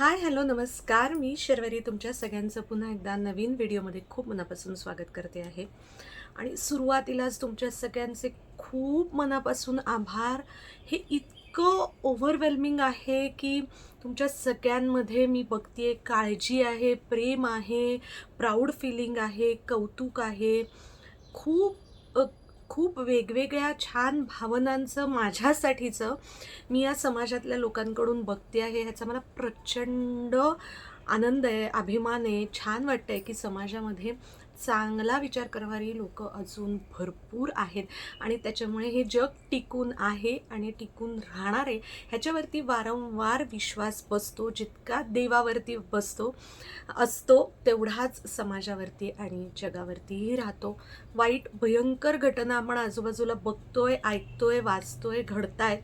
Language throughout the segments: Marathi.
हाय, हॅलो, नमस्कार. मी शर्वरी तुमच्या सगळ्यांचं पुन्हा एकदा नवीन व्हिडिओमध्ये खूप मनापासून स्वागत करते आहे. आणि सुरुवातीलाच तुमच्या सगळ्यांचे खूप मनापासून आभार. हे इतकं ओव्हरवेल्मिंग आहे की तुमच्या सगळ्यांमध्ये मी बघते काळजी आहे, प्रेम आहे, प्राऊड फीलिंग आहे, कौतुक आहे. खूप खूप वेगवेगळ्या छान भावनांचं माझ्यासाठीचं मी या समाजातल्या लोकांकडून बघते आहे. ह्याचा मला प्रचंड आनंद आहे, अभिमान आहे. छान वाटतंय की समाजामध्ये चांगला विचार करणारी लोकं अजून भरपूर आहेत आणि त्याच्यामुळे हे जग टिकून आहे आणि टिकून राहणार आहे ह्याच्यावरती वारंवार विश्वास बसतो. जितका देवावरती असतो तेवढाच समाजावरती आणि जगावरतीही राहतो. वाईट भयंकर घटना आपण आजूबाजूला बघतोय, ऐकतोय, वाचतोय, घडतायत.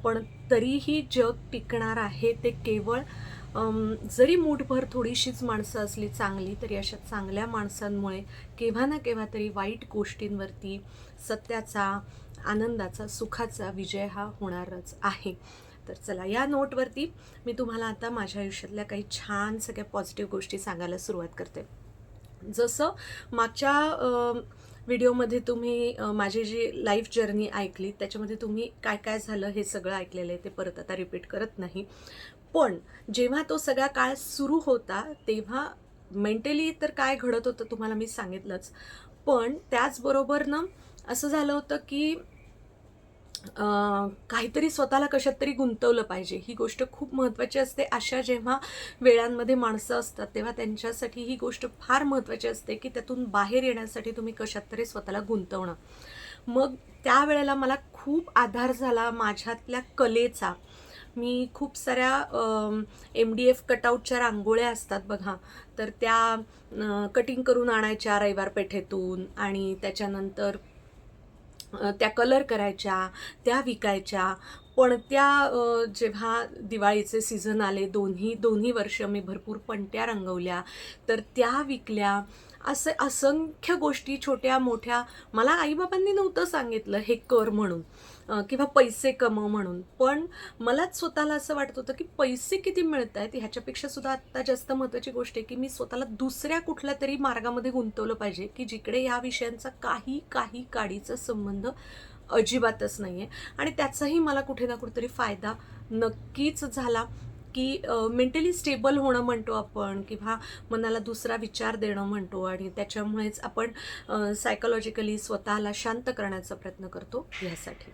पण तरीही जग टिकणार आहे ते केवळ जरी मूठभर थोडीशीच माणसं असली चांगली, तरी अशा चांगल्या माणसांमुळे केव्हा ना केव्हा तरी वाईट गोष्टींवरती सत्याचा, आनंदाचा, सुखाचा विजय हा होणारच आहे. तर चला, या नोटवरती मी तुम्हाला आता माझ्या आयुष्यातल्या काही छान सगळ्या पॉझिटिव्ह गोष्टी सांगायला सुरुवात करते. जसं मागच्या व्हिडिओमध्ये तुम्ही माझी जी लाईफ जर्नी ऐकली, त्याच्यामध्ये तुम्ही काय काय झालं हे सगळं ऐकलेलं आहे, ते परत आता रिपीट करत नाही. पण जेव्हा तो सगळा काळ सुरू होता तेव्हा मेंटली तर काय घडत होतं तुम्हाला मी सांगितलंच. पण त्याचबरोबर ना असं झालं होतं की काहीतरी स्वतःला कशात तरी गुंतवलं पाहिजे. ही गोष्ट खूप महत्त्वाची असते. अशा जेव्हा वेळांमध्ये माणसं असतात तेव्हा त्यांच्यासाठी ही गोष्ट फार महत्त्वाची असते की त्यातून बाहेर येण्यासाठी तुम्ही कशात तरी स्वतःला गुंतवणं. मग त्यावेळेला मला खूप आधार झाला माझ्यातल्या कलेचा. मी खूप साऱ्या MDF कटआउटच्या रांगोळ्या असतात बघा, तर त्या कटिंग करून आणायच्या रविवार पेठेतून आणि त्याच्यानंतर त्या कलर करायच्या, त्या विकायच्या. पण जेव्हा दिवाळीचे सीझन आले, दोन्ही वर्ष मी भरपूर पणत्या रंगवल्या, तर त्या विकल्या. असे असंख्य गोष्टी छोट्या-मोठ्या मला आई-बाबांनी नव्हतं सांगितलं हे कर म्हणून किंवा पैसे कमव म्हणून. पण मलाच स्वतःला असं वाटत होतं की पैसे किती मिळतायत ह्याच्यापेक्षा सुद्धा आत्ता जास्त महत्त्वाची गोष्ट आहे की मी स्वतःला दुसऱ्या कुठल्यातरी मार्गामध्ये गुंतवलं पाहिजे की जिकडे ह्या विषयांचा काही काडीचा संबंध अजिबातच नाही आहे. आणि त्याचाही मला कुठे ना कुठेतरी फायदा नक्कीच झाला की मेंटली स्टेबल होणं म्हणतो आपण किंवा मनाला दुसरा विचार देणं म्हणतो आणि त्याच्यामुळेच आपण सायकोलॉजिकली स्वतःला शांत करण्याचा प्रयत्न करतो ह्यासाठी.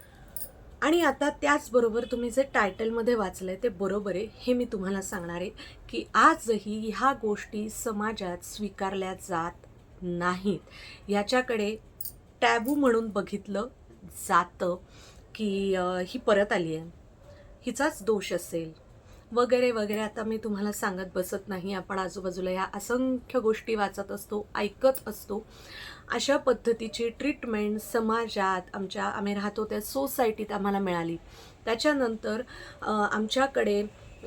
आणि आता त्याचबरोबर तुम्ही जे टायटलमध्ये वाचलंय ते बरोबर आहे, हे मी तुम्हाला सांगणार आहे की आजही ह्या गोष्टी समाजात स्वीकारल्या जात नाहीत. याच्याकडे टॅबू म्हणून बघितलं जातं की ही परत आली आहे, हिचाच दोष असेल वगैरे वगैरे. आता मी तुम्हाला सांगत बसत नाही. आपण आजूबाजूला ह्या असंख्य गोष्टी वाचत असतो, ऐकत असतो. अशा पद्धतीची ट्रीटमेंट समाजात आम्ही राहतो त्या सोसायटीत आम्हाला मिळाली. त्याच्यानंतर आमच्याकडे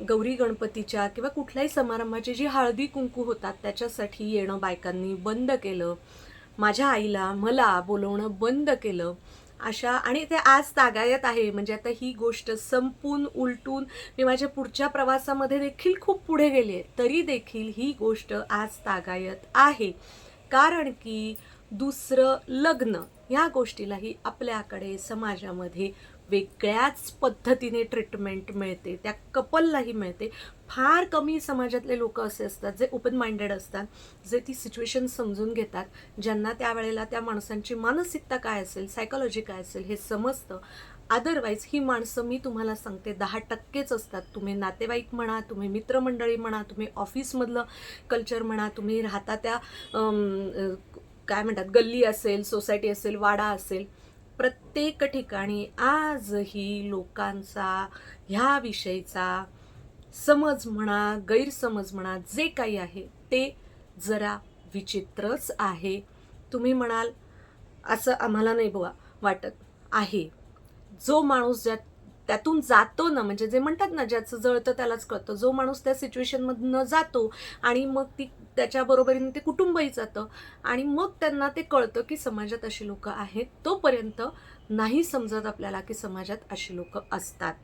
गौरी गणपतीच्या किंवा कुठल्याही समारंभाची जी हळदी कुंकू होतात त्याच्यासाठी येणं बायकांनी बंद केलं. माझ्या आईला मला बोलवणं बंद केलं. आणि ते आज तागायत आहे. म्हणजे आता ही गोष्ट संपून उलटून मी माझ्या पुढच्या प्रवासामध्ये देखील खूप पुढे गेली आहे, तरी देखील ही गोष्ट आज तागायत आहे. कारण की दुसरं लग्न ह्या गोष्टीलाही आपल्याकडे समाजामध्ये वेगळ्याच पद्धतीने ट्रीटमेंट मिळते, त्या कपललाही मिळते. फार कमी समाजातले लोक असे असतात जे ओपन माइंडेड असतात, जे ती सिच्युएशन समजून घेतात, ज्यांना त्यावेळेला त्या माणसांची मानसिकता काय असेल, सायकोलॉजी काय असेल हे समजतं. अदरवाईज ही माणसं मी तुम्हाला सांगते 10%च असतात. तुम्ही नातेवाईक म्हणा, तुम्ही मित्रमंडळी म्हणा, तुम्ही ऑफिसमधलं कल्चर म्हणा, तुम्ही राहता त्या काय म्हणतात गल्ली असेल, सोसायटी असेल, वाडा असेल, प्रत्येक ठिकाणी आजही लोकांचा ह्या विषयीचा समज म्हणा, गैरसमज म्हणा, जे काही आहे ते जरा विचित्रच आहे. तुम्ही म्हणाल असं आम्हाला नाही बुवा वाटत आहे. जो माणूस त्यातून जातो ना, म्हणजे जे म्हणतात ना, ज्याचं जळतं त्यालाच कळतं. जो माणूस त्या सिच्युएशनमधनं जातो आणि मग त्याच्या बरोबरीने ते कुटुंबही जातं आणि मग त्यांना ते कळतं की समाजात अशी लोकं आहेत. तोपर्यंत नाही समजत आपल्याला की समाजात अशी लोकं असतात.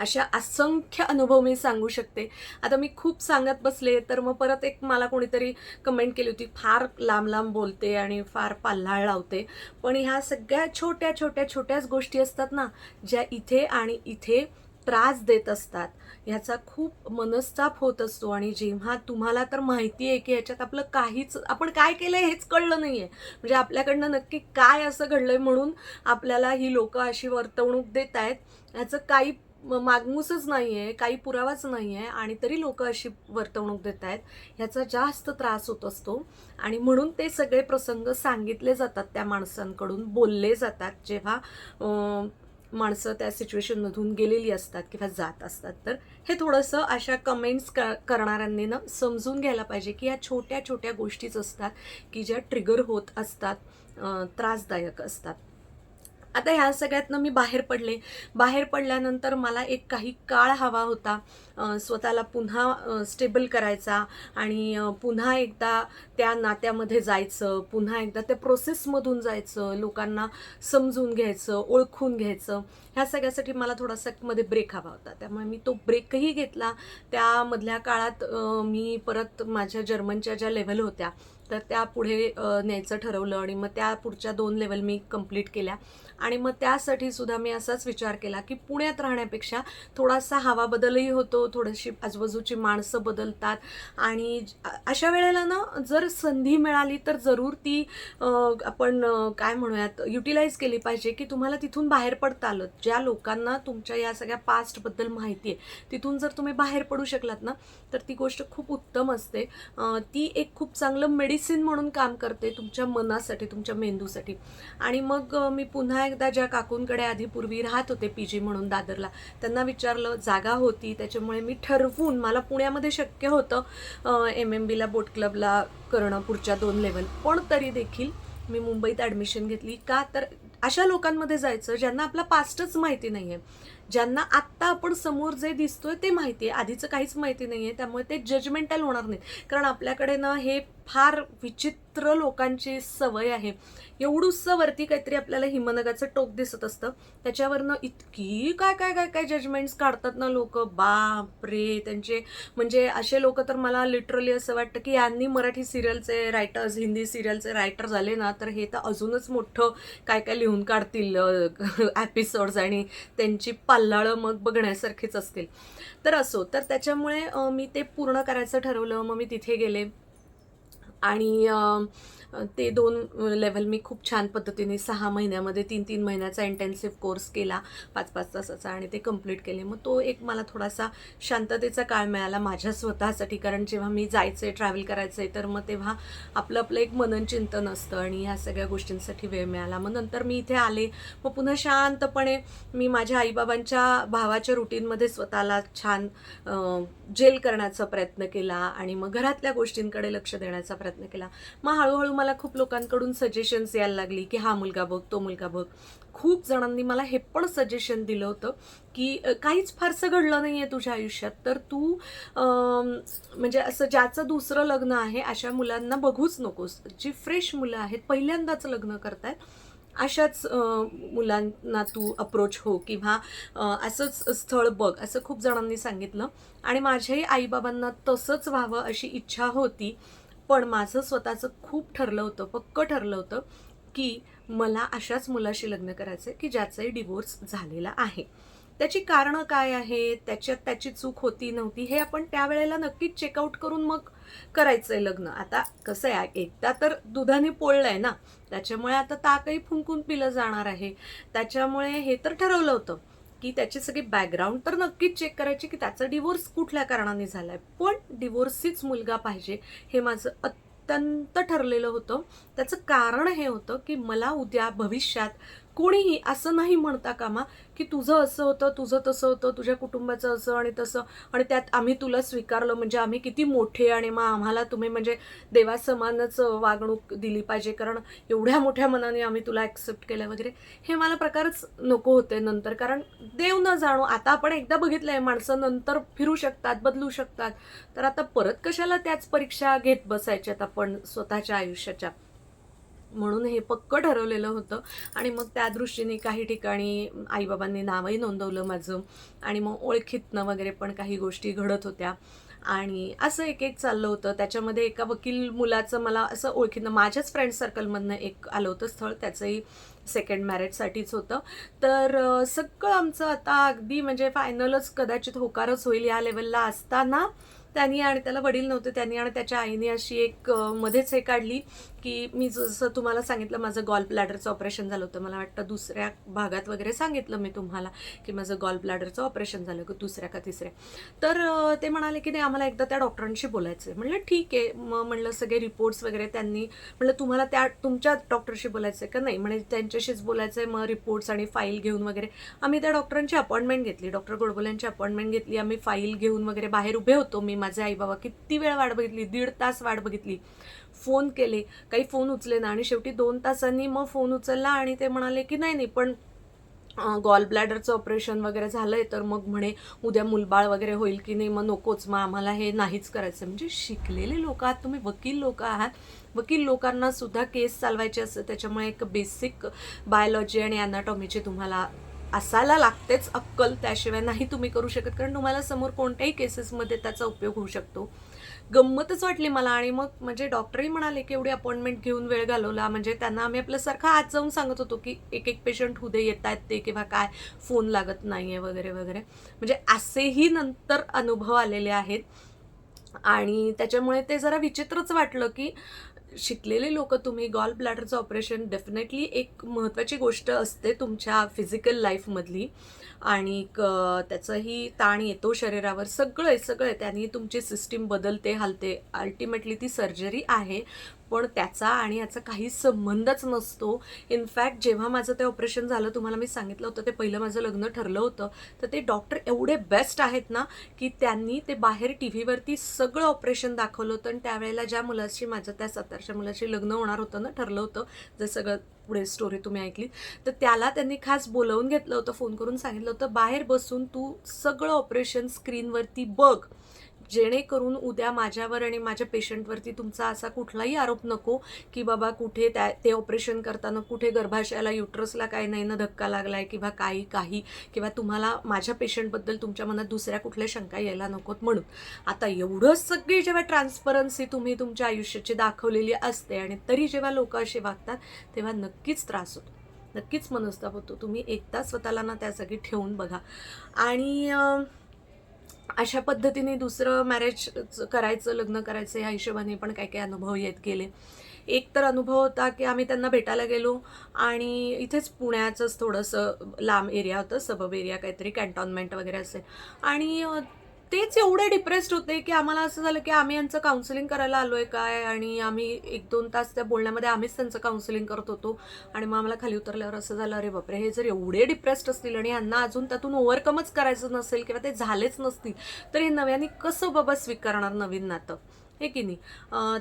अशा असंख्य अनुभव मी सांगू शकते. आता मी खूप सांगत बसले तर मग परत एक मला कोणीतरी कमेंट केली होती, फार लांब लांब बोलते आणि फार पाल्हाळ लावते. पण ह्या सगळ्या छोट्या छोट्या छोट्याच गोष्टी असतात ना, ज्या इथे आणि इथे त्रास देत असतात. ह्याचा खूप मनस्ताप होत असतो आणि जेव्हा तुम्हाला तर माहिती आहे की ह्याच्यात आपलं काहीच, आपण काय केलंय हेच कळलं नाहीये. म्हणजे आपल्याकडनं नक्की काय असं घडलंय म्हणून आपल्याला ही लोकं अशी वर्तवणूक देत आहेत, ह्याचं काही मागमूसच नाहीये, काही पुरावाच नाहीये आणि तरी लोकं अशी वर्तवणूक देत आहेत. ह्याचा जास्त त्रास होत असतो आणि म्हणून ते सगळे प्रसंग सांगितले जातात त्या माणसांकडून, बोलले जातात जेव्हा माणसं त्या सिच्युएशनमधून गेलेली असतात किंवा जात असतात. तर हे थोडंसं अशा कमेंट्स करणाऱ्यांनी ना समजून घ्यायला पाहिजे की या छोट्या छोट्या गोष्टीच असतात की ज्या ट्रिगर होत असतात, त्रासदायक असतात. आता ह्या सगळ्यातनं मी बाहेर पडले. बाहेर पडल्यानंतर मला एक काही काळ हवा होता स्वतःला पुन्हा स्टेबल करायचा आणि पुन्हा एकदा त्या नात्यामध्ये जायचं, पुन्हा एकदा त्या प्रोसेसमधून जायचं, लोकांना समजून घ्यायचं, ओळखून घ्यायचं. ह्या सगळ्यासाठी मला थोडासा मध्ये ब्रेक हवा होता. त्यामुळे मी तो ब्रेकही घेतला. त्यामधल्या काळात मी परत माझ्या जर्मनच्या ज्या लेव्हल होत्या, तर त्या पुढे न्यायचं ठरवलं आणि मग त्या पुढच्या 2 लेव्हल मी कंप्लीट केल्या. आणि मग त्यासाठी सुद्धा मी असाच विचार केला की पुण्यात राहण्यापेक्षा थोडासा हवा बदलही होतो, थोडीशी आजूबाजूची माणसं बदलतात आणि अशा वेळेला ना जर संधी मिळाली तर जरूर ती आपण काय म्हणूयात युटिलाइज केली पाहिजे की तुम्हाला तिथून बाहेर पडता आलं. ज्या लोकांना तुमच्या या सगळ्या पास्टबद्दल माहिती आहे तिथून जर तुम्ही बाहेर पडू शकलात ना तर ती गोष्ट खूप उत्तम असते. ती एक खूप चांगलं मेडिसिन म्हणून काम करते तुमच्या मनासाठी, तुमच्या मेंदूसाठी. आणि मग मी पुन्हा एकदा ज्या काकूंकडे आधी पूर्वी राहत होते पीजी म्हणून दादरला, त्यांना विचारलं, जागा होती त्याच्यामुळे मी ठरवून, मला पुण्यामध्ये शक्य होतं MMBला बोट क्लबला करणं पुढच्या 2 लेव्हल, पण तरी देखील मी मुंबईत ॲडमिशन घेतली. का तर अशा लोकांमध्ये जायचं ज्यांना आपला पास्टच माहिती नाहीये, ज्यांना आत्ता आपण समोर जे दिसतोय ते माहिती आहे, आधीचं काहीच माहिती नाहीये. त्यामुळे ते जजमेंटल होणार नाहीत. कारण आपल्याकडे ना हे फार विचित्र लोकांची सवय आहे. एवढूसं वरती काहीतरी आपल्याला हिमनगाचं टोक दिसत असतं, त्याच्यावरनं इतकी काय काय काय काय जजमेंट्स काढतात ना लोक, बाप रे. त्यांचे म्हणजे असे लोक तर मला लिटरली असं वाटतं की यांनी मराठी सिरियलचे रायटर्स, हिंदी सिरियलचे रायटर झाले ना तर हे तर अजूनच मोठं काय काय लिहून काढतील एपिसोड्स आणि त्यांची पाल्लाळं मग बघण्यासारखीच असतील. तर असो, तर त्याच्यामुळे मी ते पूर्ण करायचं ठरवलं. मग मी तिथे गेले आणि ते 2 लेव्हल मी खूप छान पद्धतीने 6 महिन्यामध्ये 3-3 महिन्याचा इंटेन्सिव्ह कोर्स केला 5-5 तासाचा आणि ते कंप्लीट केले. मग तो एक मला थोडासा शांततेचा काळ मिळाला माझ्या स्वतःसाठी. कारण जेव्हा मी जायचे, ट्रॅव्हल करायचे तर मग तेव्हा आपलं आपलं एक मनन चिंतन असतं आणि ह्या सगळ्या गोष्टींसाठी वेळ मिळाला. मग नंतर मी इथे आले. मग पुन्हा शांतपणे मी माझ्या आईबाबांच्या भावाच्या रुटीनमध्ये स्वतःला छान जेल करण्याचा प्रयत्न केला आणि मग घरातल्या गोष्टींकडे लक्ष देण्याचा प्रयत्न केला. मग हळूहळू मला खूप लोकांकडून सजेशन्स यायला लागली की हा मुलगा बघ, तो मुलगा बघ. खूप जणांनी मला हे पण सजेशन दिलं होतं की काहीच फारसं घडलं नाही आहे तुझ्या आयुष्यात, तर तू म्हणजे असं ज्याचं दुसरं लग्न आहे अशा मुलांना बघूच नकोस. जी फ्रेश मुलं आहेत, पहिल्यांदाच लग्न करतायत, अशाच मुलांना तू अप्रोच हो किंवा असंच स्थळ बघ, असं खूप जणांनी सांगितलं. आणि माझ्याही आईबाबांना तसंच व्हावं अशी इच्छा होती. पण माझं स्वतःचं खूप ठरलं होतं, पक्कं ठरलं होतं की मला अशाच मुलाशी लग्न करायचं की ज्याचाही डिवोर्स झालेला आहे. त्याची कारणं काय आहे, त्याच्यात त्याची चूक होती नव्हती हे आपण त्यावेळेला नक्कीच चेकआउट करून मग करायचंय लग्न. आता कसं आहे, एकदा तर दुधाने पोळलंय ना, त्याच्यामुळे आता ताकही फुंकून पिलं जाणार आहे. त्याच्यामुळे हे तर ठरवलं होतं की त्याची सगळी बॅकग्राऊंड तर नक्कीच चेक करायची की त्याचा डिवोर्स कुठल्या कारणाने झालाय, पण डिवोर्सीच मुलगा पाहिजे हे माझं अत्यंत ठरलेलं होतं. त्याचं कारण हे होतं की मला उद्या भविष्यात कोणीही असं नाही म्हणता कामा की तुझं असं होतं, तुझं तसं होतं, तुझ्या कुटुंबाचं असं आणि तसं, आणि त्यात आम्ही तुला स्वीकारलं म्हणजे आम्ही किती मोठे आणि मग आम्हाला तुम्ही म्हणजे देवासमानच वागणूक दिली पाहिजे कारण एवढ्या मोठ्या मनाने आम्ही तुला ॲक्सेप्ट केलं वगैरे. हे मला प्रकारच नको होते नंतर. कारण देव न जाणो, आता आपण एकदा बघितलंय माणसं नंतर फिरू शकतात, बदलू शकतात. तर आता परत कशाला त्याच परीक्षा घेत बसायच्यात आपण स्वतःच्या आयुष्याच्या. म्हणून हे पक्क ठरवलेलं होतं. आणि मग त्या दृष्टीने काही ठिकाणी आईबाबांनी नावही नोंदवलं माझं, आणि मग ओळखीतनं वगैरे पण काही गोष्टी घडत होत्या. आणि असं एक एक चाललं होतं. त्याच्यामध्ये एका वकील मुलाचं मला असं ओळखीनं माझ्याच फ्रेंड सर्कलमधनं एक आलं होतं स्थळ, त्याचंही सेकंड मॅरेजसाठीच होतं. तर सगळं आमचं आता अगदी म्हणजे फायनलच कदाचित होकारच होईल या लेवलला असताना त्यांनी, आणि त्याला वडील नव्हते, त्यांनी आणि त्याच्या आईने अशी एक मध्येच हे काढली की मी जसं तुम्हाला सांगितलं माझं गॉल ब्लॅडरचं ऑपरेशन झालं होतं. मला वाटतं दुसऱ्या भागात वगैरे सांगितलं मी तुम्हाला की माझं गॉल ब्लॅडरचं ऑपरेशन झालं, की दुसऱ्या का तिसऱ्या. तर ते म्हणाले की नाही, आम्हाला एकदा त्या डॉक्टरांशी बोलायचं आहे. म्हणलं ठीक आहे. मग म्हणलं सगळे रिपोर्ट्स वगैरे त्यांनी, म्हणलं तुम्हाला त्या तुमच्या डॉक्टरशी बोलायचं आहे का? नाही म्हणे त्यांच्याशीच बोलायचं आहे. मग रिपोर्ट्स आणि फाईल घेऊन वगैरे आम्ही त्या डॉक्टरांची अपॉइंटमेंट घेतली, डॉक्टर गोडबोलेंची अपॉइंटमेंट घेतली. आम्ही फाईल घेऊन वगैरे बाहेर उभे होतो, मी माझे आई बाबा. किती वेळ वाट बघितली, 1.5 तास वाट बघितली. फोन केले, काही फोन उचले ना, आणि शेवटी 2 तासांनी मग फोन उचलला आणि ते म्हणाले की नाही नाही पण गॉल ब्लॅडरचं ऑपरेशन वगैरे झालंय, तर मग म्हणे उद्या मुलबाळ वगैरे होईल की नाही, मग नकोच, मग आम्हाला हे नाहीच करायचं. म्हणजे शिकलेले लोक आहात तुम्ही, वकील लोक आहात, वकील लोकांना सुद्धा केस चालवायची असते, त्याच्यामुळे एक बेसिक बायोलॉजी आणि अॅनाटॉमीची तुम्हाला असायला लागतेच अक्कल, त्याशिवाय नाही तुम्ही करू शकत, कारण तुम्हाला समोर कोणत्याही केसेसमध्ये त्याचा उपयोग होऊ शकतो. गंमतच वाटली मला. आणि मग म्हणजे डॉक्टरही म्हणाले की एवढी अपॉइंटमेंट घेऊन वेळ घालवला, म्हणजे त्यांना आम्ही आपल्यासारखं आज जाऊन सांगत होतो की एक एक पेशंट उद्या येत आहेत ते, किंवा काय फोन लागत नाहीये वगैरे वगैरे. म्हणजे असेही नंतर अनुभव आलेले आहेत. आणि त्याच्यामुळे ते जरा विचित्रच वाटलं की शिकलेले लोक तुम्ही, गॉल ब्लॅडरचं ऑपरेशन डेफिनेटली एक महत्त्वाची गोष्ट असते तुमच्या फिजिकल लाईफमधली, आणि त्याचाही ताण येतो शरीरावर, सगळं आहे सगळं आहे. त्यांनी तुमची सिस्टीम बदलते, हलते. अल्टिमेटली ती सर्जरी आहे, पण त्याचा आणि याचा काहीच संबंधच नसतो. इनफॅक्ट जेव्हा माझं ते ऑपरेशन झालं, तुम्हाला मी सांगितलं होतं ते पहिलं माझं लग्न ठरलं होतं, तर ते डॉक्टर एवढे बेस्ट आहेत ना की त्यांनी ते बाहेर टी व्हीवरती सगळं ऑपरेशन दाखवलं होतं. आणि त्यावेळेला ज्या मुलाशी, माझं त्या 17च्या मुलाशी लग्न होणार होतं ना, ठरलं होतं, जे सगळं पुढे स्टोरी तुम्ही ऐकली, तर त्याला त्यांनी खास बोलवून घेतलं होतं, फोन करून सांगितलं होतं बाहेर बसून तू सगळं ऑपरेशन स्क्रीनवरती बघ, जेणेकरून उद्या माझ्यावर आणि माझ्या पेशंटवरती तुमचा असा कुठलाही आरोप नको की बाबा कुठे ते ऑपरेशन करताना कुठे गर्भाशयाला, युट्रसला काही नाही ना धक्का लागलाय, किंवा काही, किंवा तुम्हाला माझ्या पेशंटबद्दल तुमच्या मनात दुसऱ्या कुठल्या शंका यायला नकोत म्हणून. आता एवढं सगळी जेव्हा ट्रान्सपरन्सी तुम्ही तुमच्या आयुष्याची दाखवलेली असते, आणि तरी जेव्हा लोक असे वागतात, तेव्हा नक्कीच त्रास होतो, नक्कीच मनस्ताप होतो. तुम्ही एकदा स्वतःला ना त्यासाठी ठेवून बघा. आणि अशा पद्धतीने दुसरं मॅरेज करायचं, लग्न करायचं, ह्या हिशोबाने पण काही काही अनुभव येत गेले. एक तर अनुभव होता की आम्ही त्यांना भेटायला गेलो, आणि इथेच पुण्याचंच थोडंसं लांब एरिया होतं, सबब एरिया काहीतरी, कॅन्टॉन्मेंट वगैरे असेल. आणि तेच एवढे डिप्रेस्ड होते की आम्हाला असं झालं की आम्ही यांचं काउन्सिलिंग करायला आलो आहे काय, आणि आम्ही 1-2 तास त्या बोलण्यामध्ये आम्हीच त्यांचं काउन्सिलिंग करत होतो. आणि मग आम्हाला खाली उतरल्यावर असं झालं, अरे बापरे, हे जर एवढे डिप्रेस्ड असतील आणि यांना अजून त्यातून ओव्हरकमच करायचं नसेल, किंवा ते झालेच नसतील, तर हे नव्याने कसं बाबा स्वीकारणार नवीन नातं, हे की नाही.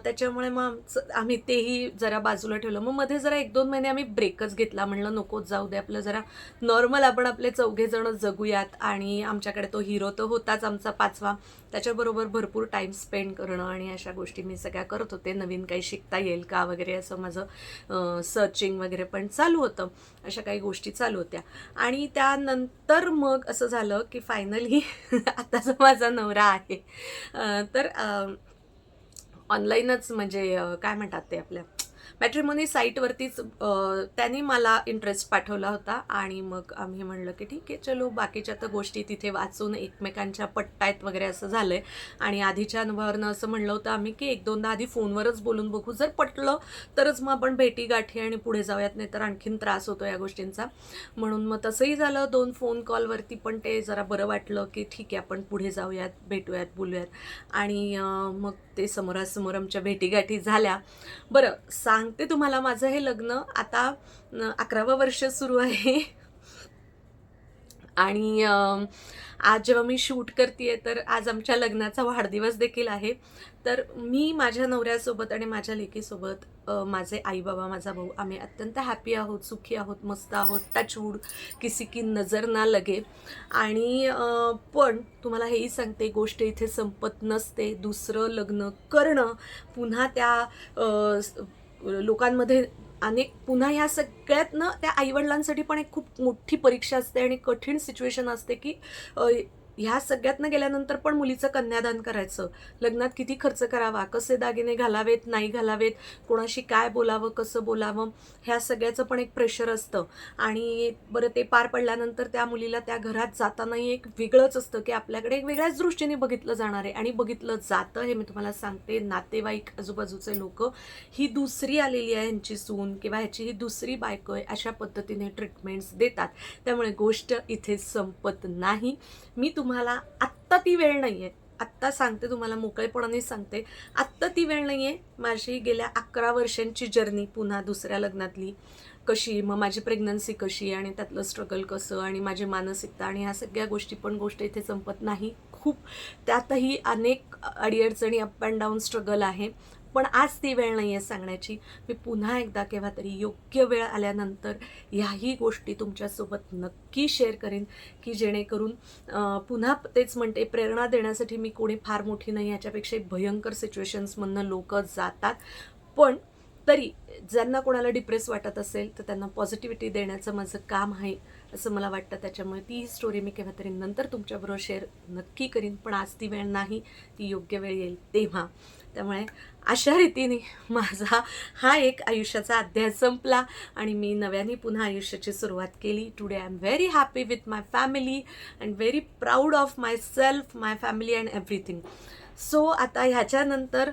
त्याच्यामुळे मग आम्ही तेही जरा बाजूला ठेवलं. मग मध्ये जरा 1-2 महिने आम्ही ब्रेकच घेतला. म्हणलं नकोच, जाऊ दे, आपलं जरा नॉर्मल आपण आपले 4घे जगूयात. आणि आमच्याकडे तो हिरो तर होताच आमचा 5वा, त्याच्याबरोबर भरपूर टाईम स्पेंड करणं आणि अशा गोष्टी मी सगळ्या करत होते. नवीन काही शिकता येईल का वगैरे असं माझं सर्चिंग वगैरे पण चालू होतं. अशा काही गोष्टी चालू होत्या. आणि त्यानंतर मग असं झालं की फायनली आता जो माझा नवरा आहे, तर ऑनलाईनच, म्हणजे काय म्हणतात ते, आपल्या मॅट्रिमोनी साईटवरतीच त्यांनी मला इंटरेस्ट पाठवला होता. आणि मग आम्ही म्हणलं की ठीक आहे, चलो, बाकीच्या तर गोष्टी तिथे वाचून एकमेकांच्या पट्टायत वगैरे असं झालं आहे. आणि आधीच्या अनुभवावरनं असं म्हणलं होतं आम्ही की 1-2दा आधी फोनवरच बोलून बघू, जर पटलं तरच मग आपण भेटी गाठी आणि पुढे जाऊयात, नाही तर आणखीन त्रास होतो या गोष्टींचा. म्हणून मग तसंही झालं, 2 फोन कॉलवरती पण ते जरा बरं वाटलं की ठीक आहे, आपण पुढे जाऊयात, भेटूयात, बोलूयात. आणि मग ते समोरासमोर आमच्या भेटीगाठी झाल्या. बरं, सांगते तुम्हाला, माझं हे लग्न आता 11वं वर्ष सुरू आहे. आणि आज जेव्हा मी शूट करते तर आज आमच्या लग्नाचा वाढदिवस देखील आहे. तर मी माझ्या नवऱ्यासोबत आणि माझ्या लेकीसोबत, माझे आई बाबा, माझा भाऊ, आम्ही अत्यंत हॅपी आहोत, सुखी आहोत, मस्त आहोत. टचवूड, किसी की नजर ना लगे. आणि पण तुम्हाला हेही सांगते, गोष्ट इथे संपत नसते. दुसरं लग्न करणं, पुन्हा त्या लोकांमध्ये अनेक पुन्हा ह्या सगळ्यातनं त्या आईवडिलांसाठी पण एक खूप मोठी परीक्षा असते आणि कठीण सिच्युएशन असते की ह्या सगळ्यातनं गेल्यानंतर पण मुलीचं कन्यादान करायचं, लग्नात किती खर्च करावा, कसे दागिने घालावेत नाही घालावेत, कोणाशी काय बोलावं कसं बोलावं, ह्या सगळ्याचं पण एक प्रेशर असतं. आणि बरं ते पार पडल्यानंतर त्या मुलीला त्या घरात जातानाही एक वेगळंच असतं की आपल्याकडे एक वेगळ्याच दृष्टीने बघितलं जाणार आहे आणि बघितलं जातं. हे मी तुम्हाला सांगते, नातेवाईक आजूबाजूचे लोक, ही दुसरी आलेली आहे ह्यांची सून किंवा ह्याची ही दुसरी बायको आहे अशा पद्धतीने ट्रीटमेंट्स देतात. त्यामुळे गोष्ट इथे संपत नाही. मी तुम्हाला आत्ता ती वेळ नाही आहे, आत्ता सांगते तुम्हाला, मोकळेपणाने सांगते, आत्ता ती वेळ नाही आहे. माझी गेल्या 11 वर्षांची जर्नी पुन्हा दुसऱ्या लग्नातली कशी, मग माझी प्रेग्नन्सी कशी आणि त्यातलं स्ट्रगल कसं आणि माझी मानसिकता आणि ह्या सगळ्या गोष्ट इथे संपत नाही. खूप त्यातही अनेक अडीअडचणी, अप अँड डाऊन स्ट्रगल आहे. पण आज ती वेळ नाही आहे सांगण्याची. मी पुन्हा एकदा केव्हा तरी योग्य वेळ आल्यानंतर ह्याही गोष्टी तुमच्यासोबत नक्की शेअर करेन की जेणेकरून पुन्हा तेच म्हणते, प्रेरणा देण्यासाठी मी कोणी फार मोठी नाही, ह्याच्यापेक्षा भयंकर सिच्युएशन्समधनं लोक जातात. पण तरी ज्यांना कोणाला डिप्रेस वाटत असेल तर त्यांना पॉझिटिव्हिटी देण्याचं माझं काम आहे असं मला वाटतं. त्याच्यामुळे ती स्टोरी मी केव्हा तरी नंतर तुमच्याबरोबर शेअर नक्की करीन. पण आज ती वेळ नाही, ती योग्य वेळ येईल तेव्हा. त्यामुळे अशा रीतीने माझा हा एक आयुष्याचा अध्याय संपला आणि मी नव्याने पुन्हा आयुष्याची सुरुवात केली. Today I am very happy with my family and very proud of my self, my family and everything. So आता ह्याच्यानंतर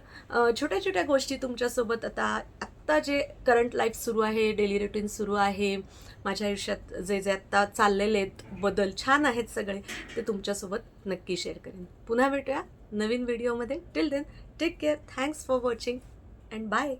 छोट्या छोट्या गोष्टी तुमच्यासोबत आत्ता जे करंट लाईफ सुरू आहे, डेली रुटीन सुरू आहे, माझ्या आयुष्यात जे जे आत्ता चाललेले आहेत बदल छान आहेत सगळे, ते तुमच्यासोबत नक्की शेअर करेन. पुन्हा भेटूया नवीन व्हिडिओमध्ये. Till then take care. Thanks for watching and bye.